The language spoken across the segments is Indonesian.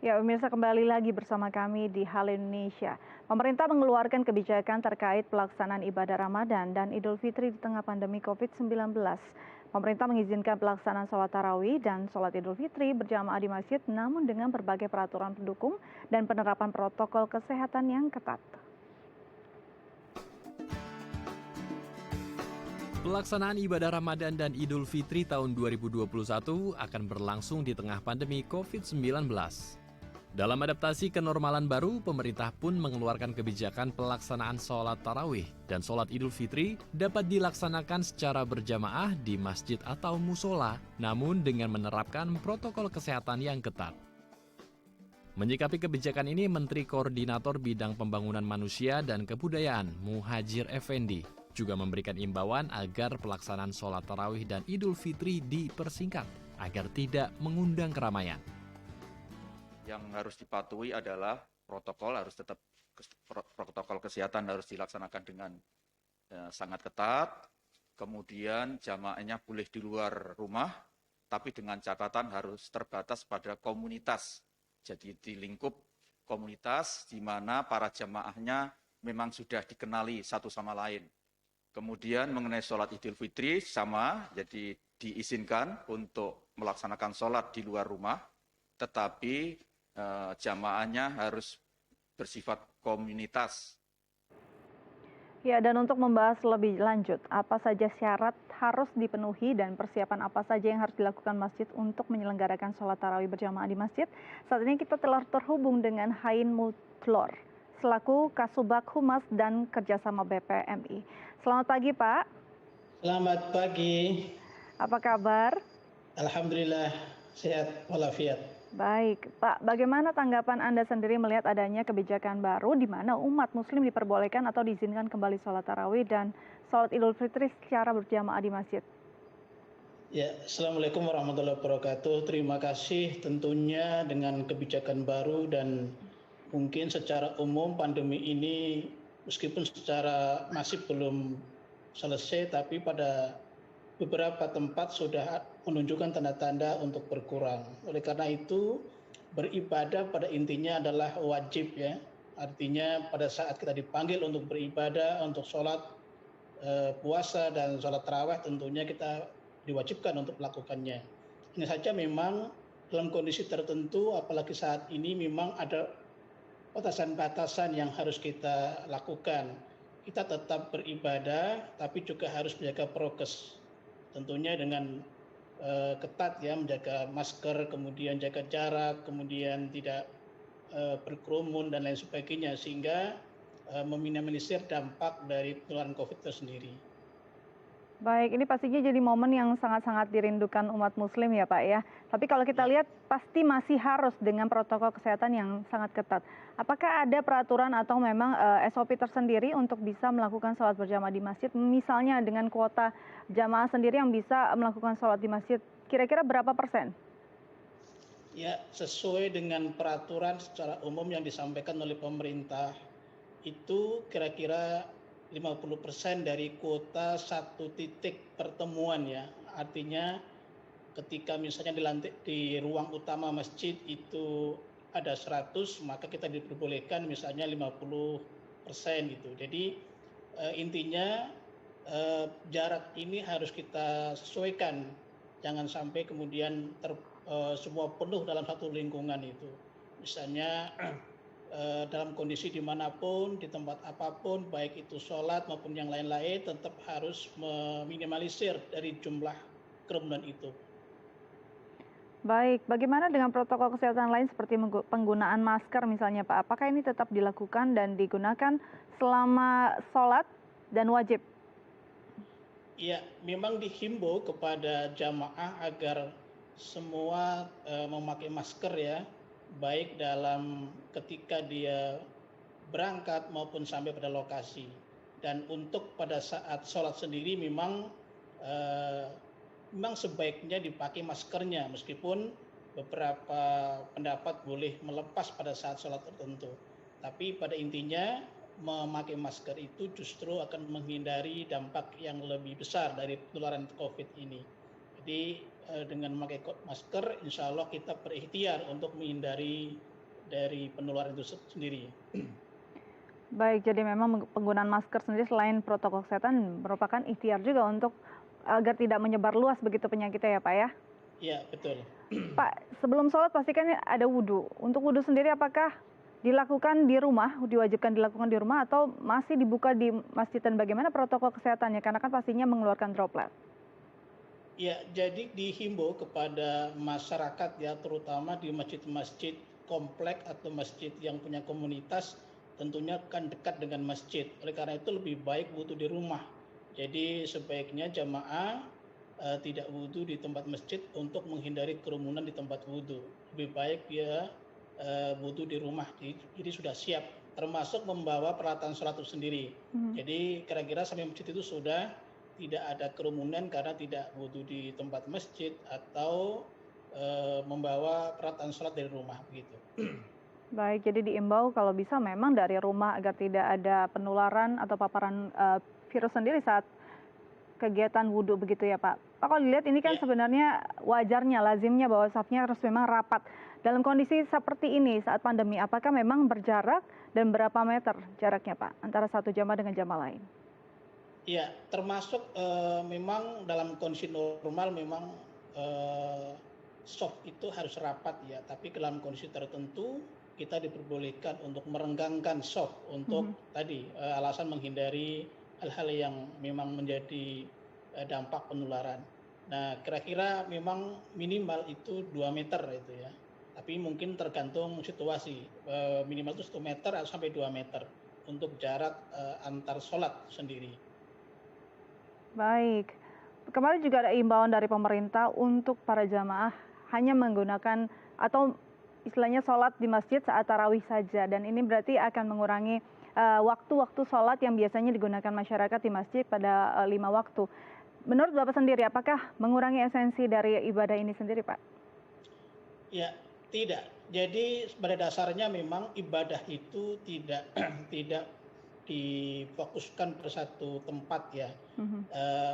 Ya, pemirsa kembali lagi bersama kami di Hal Indonesia. Pemerintah mengeluarkan kebijakan terkait pelaksanaan ibadah Ramadan dan Idul Fitri di tengah pandemi COVID-19. Pemerintah mengizinkan pelaksanaan sholat tarawih dan sholat Idul Fitri berjamaah di masjid, namun dengan berbagai peraturan pendukung dan penerapan protokol kesehatan yang ketat. Pelaksanaan ibadah Ramadan dan Idul Fitri tahun 2021 akan berlangsung di tengah pandemi COVID-19. Dalam adaptasi kenormalan baru, pemerintah pun mengeluarkan kebijakan pelaksanaan sholat tarawih dan sholat Idul Fitri dapat dilaksanakan secara berjamaah di masjid atau musola, namun dengan menerapkan protokol kesehatan yang ketat. Menyikapi kebijakan ini, Menteri Koordinator Bidang Pembangunan Manusia dan Kebudayaan, Muhadjir Effendi, juga memberikan imbauan agar pelaksanaan sholat tarawih dan Idul Fitri dipersingkat agar tidak mengundang keramaian. Yang harus dipatuhi adalah protokol kesehatan harus dilaksanakan dengan sangat ketat. Kemudian jamaahnya boleh di luar rumah, tapi dengan catatan harus terbatas pada komunitas. Jadi di lingkup komunitas di mana para jamaahnya memang sudah dikenali satu sama lain. Kemudian mengenai sholat Idul Fitri sama, jadi diizinkan untuk melaksanakan sholat di luar rumah, tetapi jamaahnya harus bersifat komunitas. Ya, dan untuk membahas lebih lanjut, apa saja syarat harus dipenuhi dan persiapan apa saja yang harus dilakukan masjid untuk menyelenggarakan sholat tarawih berjamaah di masjid, saat ini kita telah terhubung dengan Hain Mutlor, selaku Kasubag Humas dan Kerjasama BPMI. Selamat pagi, Pak. Selamat pagi. Apa kabar? Alhamdulillah, sehat walafiat. Baik, Pak, bagaimana tanggapan Anda sendiri melihat adanya kebijakan baru di mana umat muslim diperbolehkan atau diizinkan kembali sholat tarawih dan sholat Idul Fitri secara berjamaah di masjid? Ya, Assalamualaikum warahmatullahi wabarakatuh. Terima kasih tentunya dengan kebijakan baru dan mungkin secara umum pandemi ini meskipun secara masih belum selesai, tapi pada beberapa tempat sudah menunjukkan tanda-tanda untuk berkurang. Oleh karena itu, beribadah pada intinya adalah wajib ya. Artinya pada saat kita dipanggil untuk beribadah, untuk sholat puasa dan sholat tarawih tentunya kita diwajibkan untuk melakukannya. Ini saja memang dalam kondisi tertentu, apalagi saat ini memang ada batasan-batasan yang harus kita lakukan. Kita tetap beribadah, tapi juga harus menjaga prokes. Tentunya dengan ketat ya, menjaga masker, kemudian jaga jarak, kemudian tidak berkerumun dan lain sebagainya, sehingga meminimalisir dampak dari penularan COVID itu sendiri. Baik, ini pastinya jadi momen yang sangat-sangat dirindukan umat muslim ya Pak ya. Tapi kalau kita lihat pasti masih harus dengan protokol kesehatan yang sangat ketat. Apakah ada peraturan atau memang SOP tersendiri untuk bisa melakukan sholat berjamaah di masjid? Misalnya dengan kuota jamaah sendiri yang bisa melakukan sholat di masjid, kira-kira berapa persen? Ya, sesuai dengan peraturan secara umum yang disampaikan oleh pemerintah, itu kira-kira 50% dari kuota satu titik pertemuan ya. Artinya ketika misalnya di ruang utama masjid itu ada 100, maka kita diperbolehkan misalnya 50% gitu. Jadi intinya jarak ini harus kita sesuaikan. Jangan sampai kemudian semua penuh dalam satu lingkungan itu. Misalnya dalam kondisi dimanapun, di tempat apapun, baik itu sholat maupun yang lain-lain, tetap harus meminimalisir dari jumlah kerumunan itu. Baik, bagaimana dengan protokol kesehatan lain seperti penggunaan masker misalnya Pak? Apakah ini tetap dilakukan dan digunakan selama sholat dan wajib? Ya, memang dihimbau kepada jamaah agar semua memakai masker ya, baik dalam ketika dia berangkat maupun sampai pada lokasi. Dan untuk pada saat sholat sendiri memang sebaiknya dipakai maskernya, meskipun beberapa pendapat boleh melepas pada saat sholat tertentu. Tapi pada intinya memakai masker itu justru akan menghindari dampak yang lebih besar dari penularan COVID ini. Jadi dengan memakai masker, insya Allah kita berikhtiar untuk menghindari dari penularan itu sendiri. Baik, jadi memang penggunaan masker sendiri selain protokol kesehatan merupakan ikhtiar juga untuk agar tidak menyebar luas begitu penyakitnya ya Pak ya? Iya, betul. Pak, sebelum sholat pastikan ada wudhu. Untuk wudhu sendiri apakah dilakukan di rumah, diwajibkan dilakukan di rumah atau masih dibuka di masjid dan bagaimana protokol kesehatannya? Karena kan pastinya mengeluarkan droplet. Ya, jadi dihimbau kepada masyarakat ya, terutama di masjid-masjid komplek atau masjid yang punya komunitas, tentunya kan dekat dengan masjid. Oleh karena itu lebih baik wudhu di rumah. Jadi sebaiknya jamaah tidak wudhu di tempat masjid untuk menghindari kerumunan di tempat wudhu. Lebih baik dia wudhu di rumah. Jadi sudah siap, termasuk membawa peralatan sholat itu sendiri. Jadi kira-kira sampai masjid itu sudah tidak ada kerumunan karena tidak wudhu di tempat masjid atau membawa peralatan sholat dari rumah begitu. Baik, jadi diimbau kalau bisa memang dari rumah agar tidak ada penularan atau paparan virus sendiri saat kegiatan wudhu begitu ya Pak. Pak, kalau dilihat ini kan sebenarnya wajarnya, lazimnya bahwa safnya harus memang rapat. Dalam kondisi seperti ini saat pandemi, apakah memang berjarak dan berapa meter jaraknya Pak antara satu jamaah dengan jamaah lain? Ya, termasuk memang dalam kondisi normal memang soft itu harus rapat ya, tapi dalam kondisi tertentu kita diperbolehkan untuk merenggangkan soft untuk tadi alasan menghindari hal-hal yang memang menjadi dampak penularan. Nah, kira-kira memang minimal itu 2 meter itu ya. Tapi mungkin tergantung situasi, minimal itu 1 meter sampai 2 meter untuk jarak antar sholat sendiri. Baik, kemarin juga ada imbauan dari pemerintah untuk para jamaah hanya menggunakan atau istilahnya sholat di masjid saat tarawih saja. Dan ini berarti akan mengurangi waktu-waktu sholat yang biasanya digunakan masyarakat di masjid pada 5 waktu. Menurut Bapak sendiri, apakah mengurangi esensi dari ibadah ini sendiri Pak? Ya, tidak. Jadi pada dasarnya memang ibadah itu tidak tidak difokuskan pada satu tempat ya.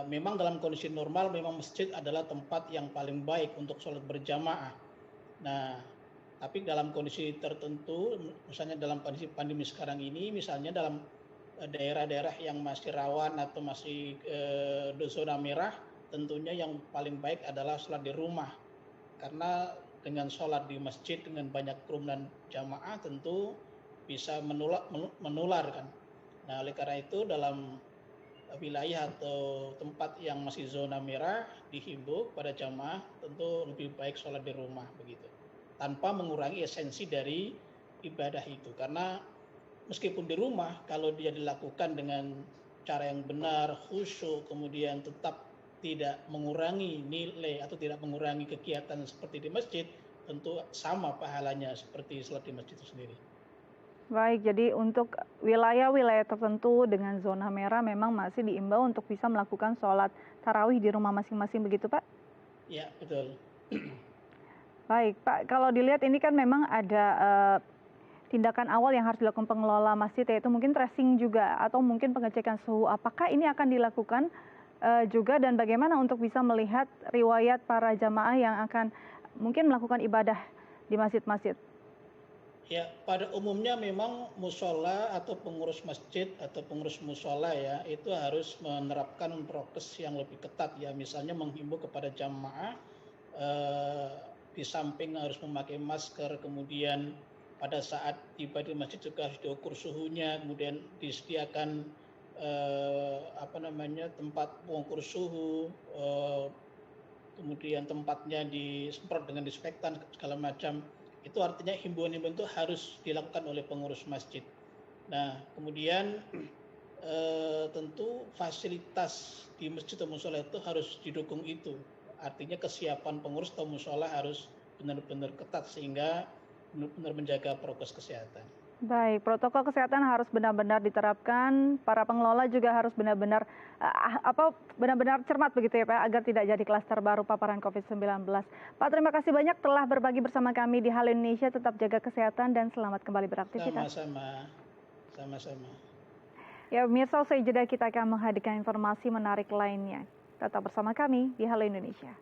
Memang dalam kondisi normal memang masjid adalah tempat yang paling baik untuk sholat berjamaah. Nah, tapi dalam kondisi tertentu, misalnya dalam kondisi pandemi sekarang ini, misalnya dalam daerah-daerah yang masih rawan atau masih zona merah, tentunya yang paling baik adalah sholat di rumah. Karena dengan sholat di masjid dengan banyak kerumunan jamaah tentu bisa menular kan. Nah, oleh karena itu dalam wilayah atau tempat yang masih zona merah dihimbau pada jamaah tentu lebih baik sholat di rumah begitu, tanpa mengurangi esensi dari ibadah itu. Karena meskipun di rumah, kalau dia dilakukan dengan cara yang benar, khusyuk, kemudian tetap tidak mengurangi nilai atau tidak mengurangi kegiatan seperti di masjid, tentu sama pahalanya seperti sholat di masjid itu sendiri. Baik, jadi untuk wilayah-wilayah tertentu dengan zona merah memang masih diimbau untuk bisa melakukan sholat tarawih di rumah masing-masing begitu Pak? Ya, betul. Baik Pak, kalau dilihat ini kan memang ada tindakan awal yang harus dilakukan pengelola masjid, yaitu mungkin tracing juga atau mungkin pengecekan suhu. Apakah ini akan dilakukan juga dan bagaimana untuk bisa melihat riwayat para jamaah yang akan mungkin melakukan ibadah di masjid-masjid? Ya, pada umumnya memang musola atau pengurus masjid atau pengurus musola ya, itu harus menerapkan prokes yang lebih ketat ya. Misalnya menghimbau kepada jamaah di samping harus memakai masker, kemudian pada saat tiba di masjid juga harus diukur suhunya, kemudian disediakan tempat pengukur suhu, kemudian tempatnya disemprot dengan disinfektan segala macam. Itu artinya himbauan-himbauan itu harus dilakukan oleh pengurus masjid. Nah, kemudian tentu fasilitas di masjid atau musola itu harus didukung itu. Artinya kesiapan pengurus atau musola harus benar-benar ketat sehingga benar-benar menjaga prokes kesehatan. Baik, protokol kesehatan harus benar-benar diterapkan, para pengelola juga harus benar-benar benar-benar cermat begitu ya Pak, agar tidak jadi klaster baru paparan COVID-19. Pak, terima kasih banyak telah berbagi bersama kami di Halo Indonesia. Tetap jaga kesehatan dan selamat kembali beraktivitas. Sama-sama. Ya, pemirsa, usai jeda kita akan menghadirkan informasi menarik lainnya. Tetap bersama kami di Halo Indonesia.